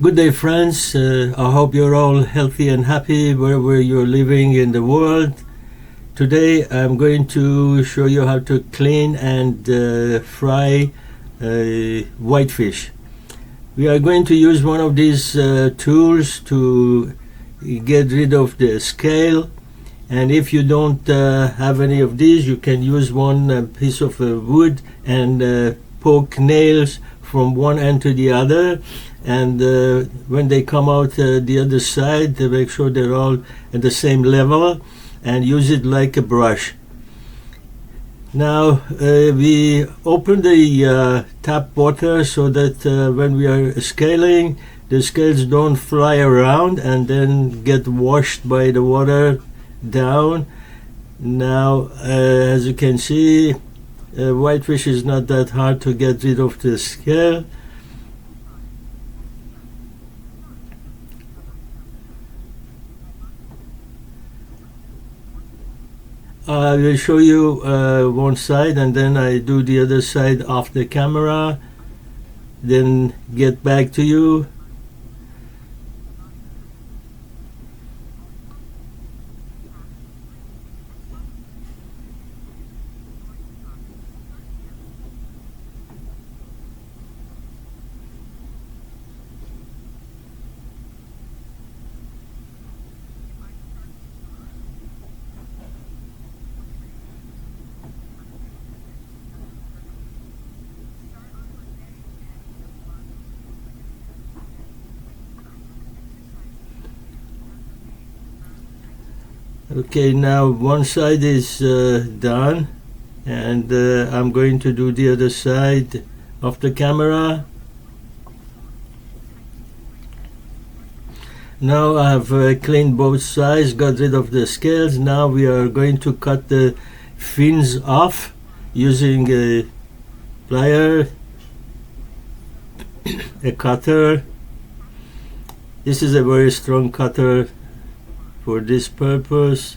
Good day, friends. I hope you're all healthy and happy wherever you're living in the world. Today I'm going to show you how to clean and fry whitefish. We are going to use one of these tools to get rid of the scale, and if you don't have any of these, you can use one piece of wood and poke nails from one end to the other, and when they come out the other side, they make sure they're all at the same level, and use it like a brush. Now we open the tap water so that when we are scaling, the scales don't fly around and then get washed by the water down. Now as you can see, whitefish is not that hard to get rid of the scale. I will show you one side and then I do the other side off the camera, then get back to you. Okay, now one side is done, and I'm going to do the other side of the camera. Now I have cleaned both sides, got rid of the scales. Now we are going to cut the fins off using a plier, a cutter. This is a very strong cutter for this purpose.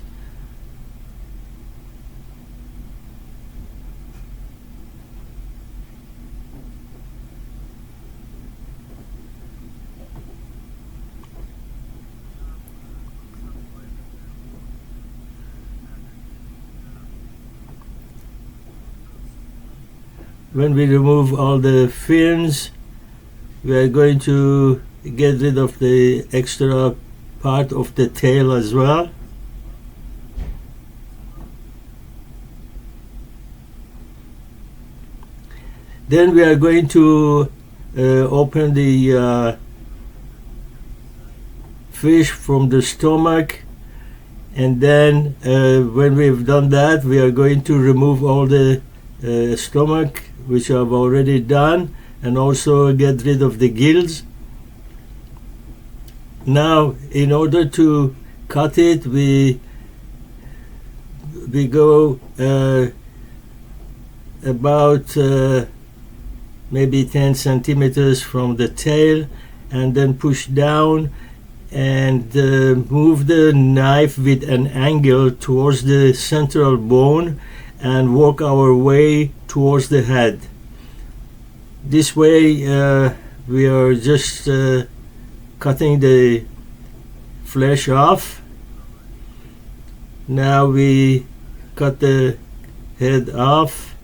When we remove all the fins, we are going to get rid of the extra part of the tail as well. Then we are going to open the fish from the stomach, and then when we've done that, we are going to remove all the stomach, which I've already done, and also get rid of the gills. Now, in order to cut it, we go about maybe 10 centimeters from the tail, and then push down and move the knife with an angle towards the central bone and work our way towards the head. This way we are just cutting the flesh off. Now we cut the head off,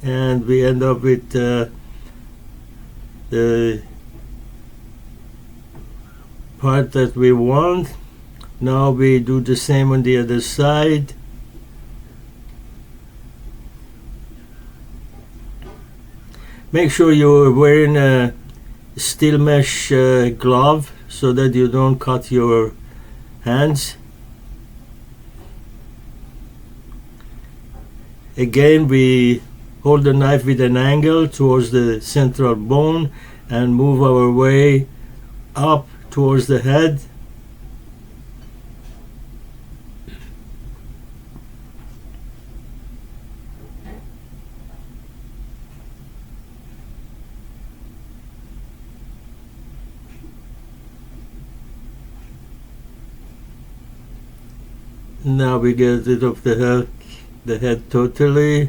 and we end up with the part that we want. Now we do the same on the other side. Make sure you're wearing a steel mesh glove so that you don't cut your hands. Again, we hold the knife with an angle towards the central bone and move our way up towards the head. Now we get rid of the head totally.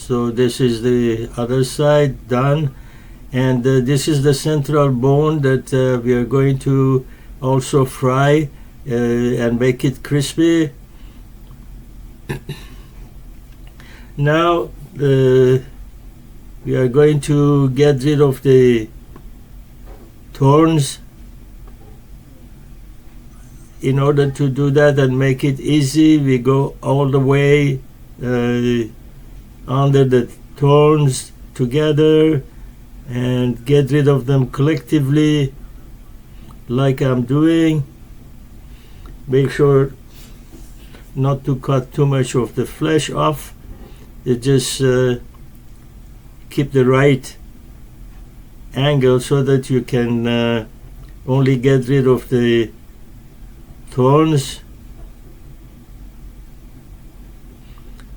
So this is the other side done, and this is the central bone that we are going to also fry and make it crispy. Now we are going to get rid of the thorns. In order to do that and make it easy, we go all the way under the thorns together and get rid of them collectively, like I'm doing. Make sure not to cut too much of the flesh off. You just keep the right angle so that you can only get rid of the thorns.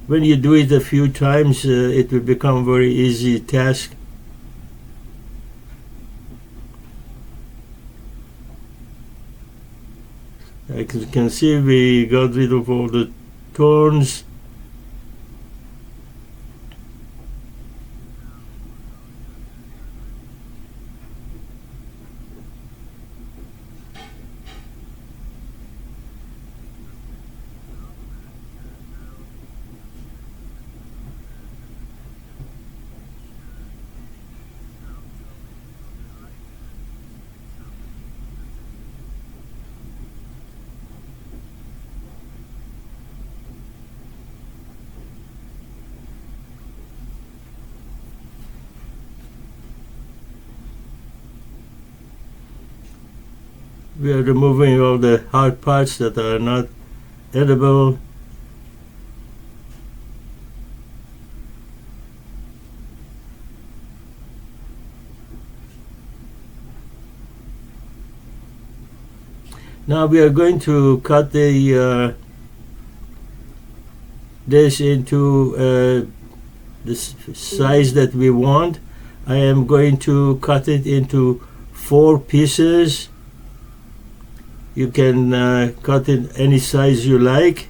When you do it a few times, it will become a very easy task. As you can see, we got rid of all the thorns. We are removing all the hard parts that are not edible. Now we are going to cut the this into the size that we want. I am going to cut it into 4 pieces. You can cut it any size you like.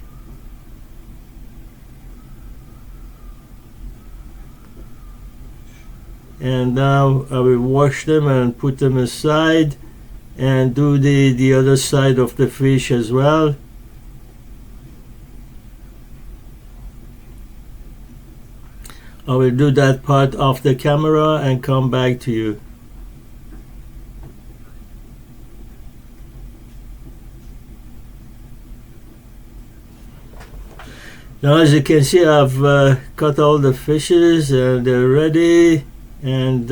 And now I will wash them and put them aside and do the other side of the fish as well. I will do that part off the camera and come back to you. Now, as you can see, I've cut all the fishes and they're ready, and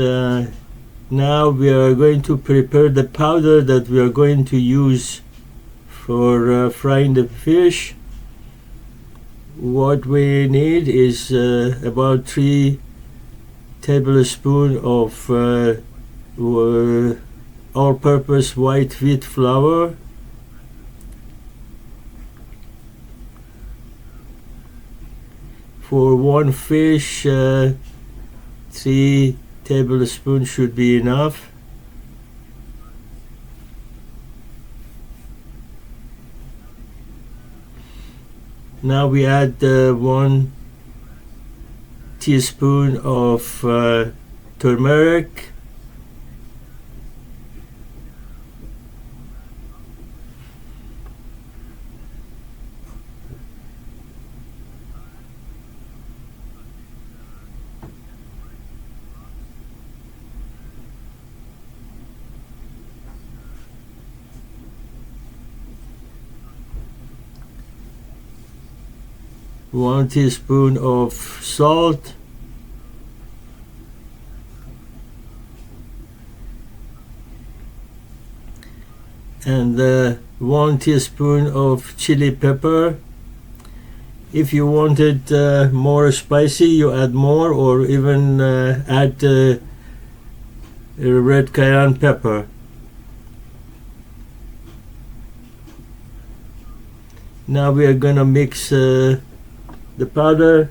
now we are going to prepare the powder that we are going to use for frying the fish. What we need is about 3 tablespoons of all-purpose white wheat flour. For 1 fish, 3 tablespoons should be enough. Now we add 1 teaspoon of turmeric. One teaspoon of salt, and 1 teaspoon of chili pepper. If you want it more spicy, you add more, or even add red cayenne pepper. Now we are gonna mix the powder.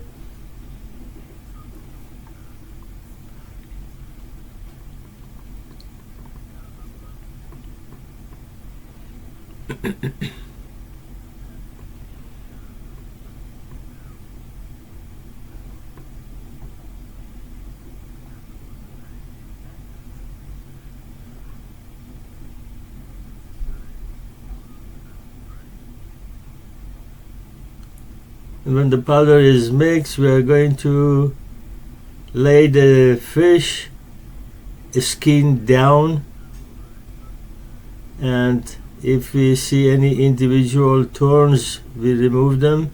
And when the powder is mixed, we are going to lay the fish skin down, and if we see any individual thorns, we remove them.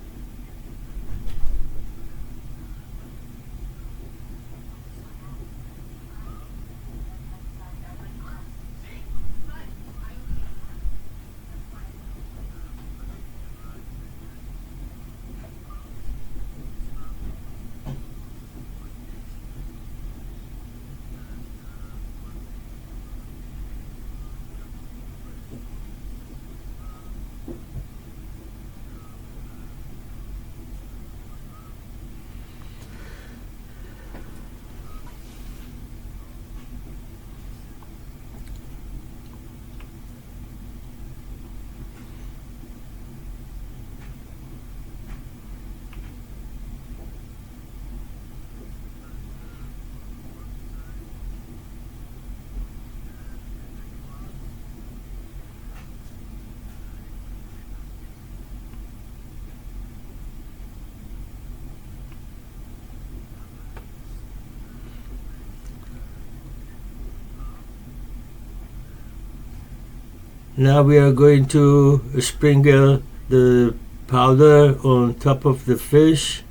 Now we are going to sprinkle the powder on top of the fish.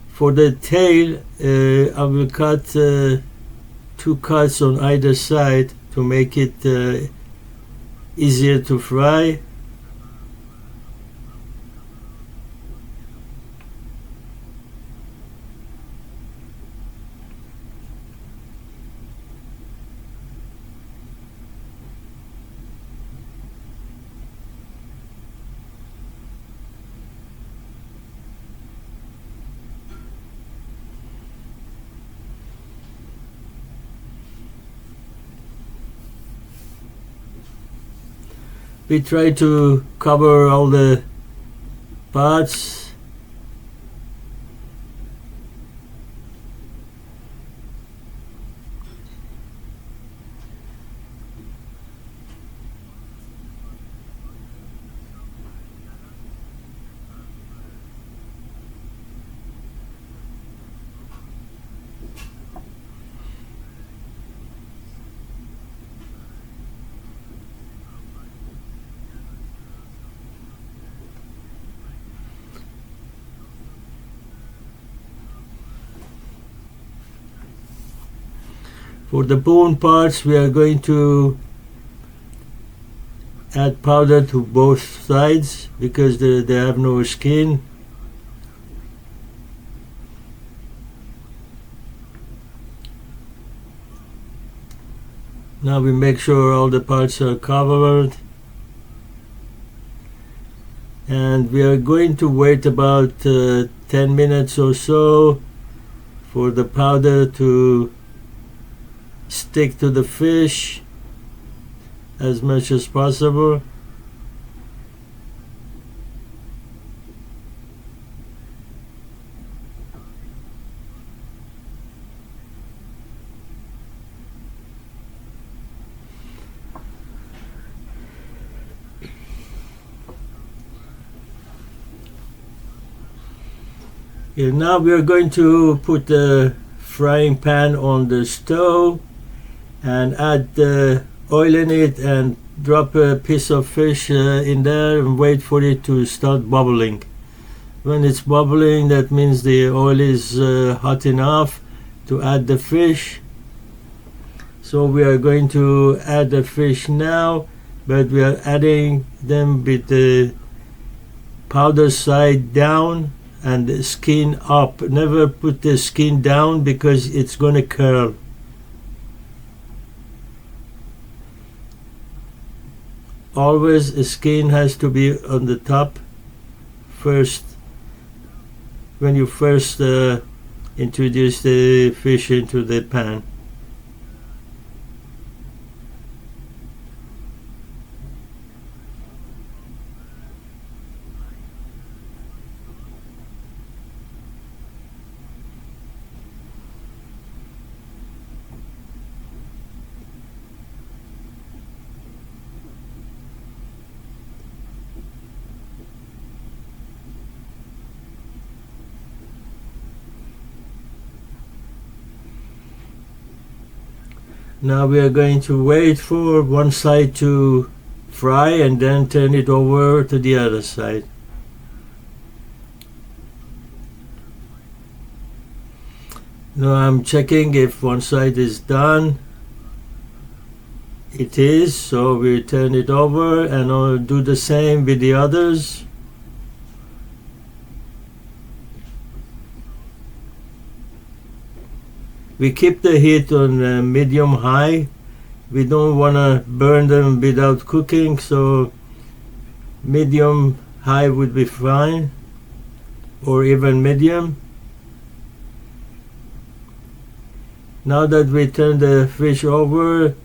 For the tail, I will cut 2 cuts on either side to make it easier to fry. We try to cover all the parts. For the bone parts, we are going to add powder to both sides because they have no skin. Now we make sure all the parts are covered, and we are going to wait about 10 minutes or so for the powder to stick to the fish as much as possible. Okay, now we are going to put the frying pan on the stove and add the oil in it and drop a piece of fish in there and wait for it to start bubbling. When it's bubbling, that means the oil is hot enough to add the fish. So we are going to add the fish now, but we are adding them with the powder side down and the skin up. Never put the skin down because it's going to curl. Always the skin has to be on the top first when you first introduce the fish into the pan. Now we are going to wait for one side to fry and then turn it over to the other side. Now I'm checking if one side is done. It is, so we turn it over and I'll do the same with the others. We keep the heat on medium high. We don't want to burn them without cooking, so medium high would be fine, or even medium. Now that we turn the fish over,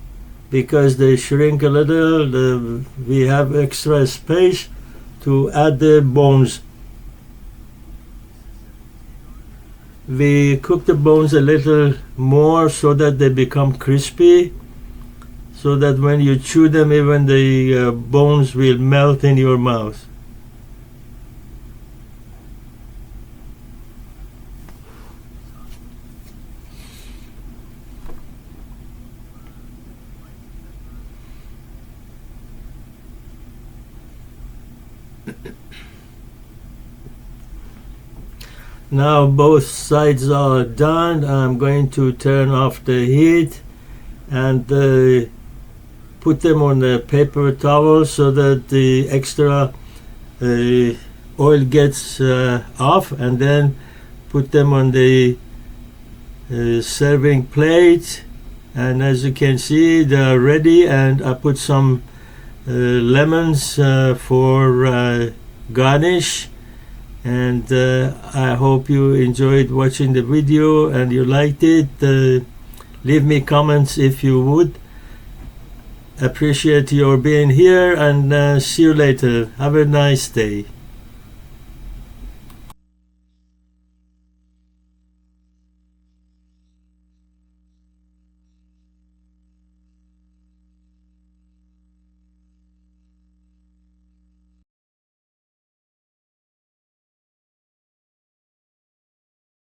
because they shrink a little, we have extra space to add the bones. We cook the bones a little more so that they become crispy, so that when you chew them, even the bones will melt in your mouth. Now both sides are done. I'm going to turn off the heat and put them on a paper towel so that the extra oil gets off, and then put them on the serving plate. And as you can see, they are ready, and I put some lemons for garnish. And I hope you enjoyed watching the video and you liked it. Leave me comments if you would. Appreciate your being here, and see you later. Have a nice day.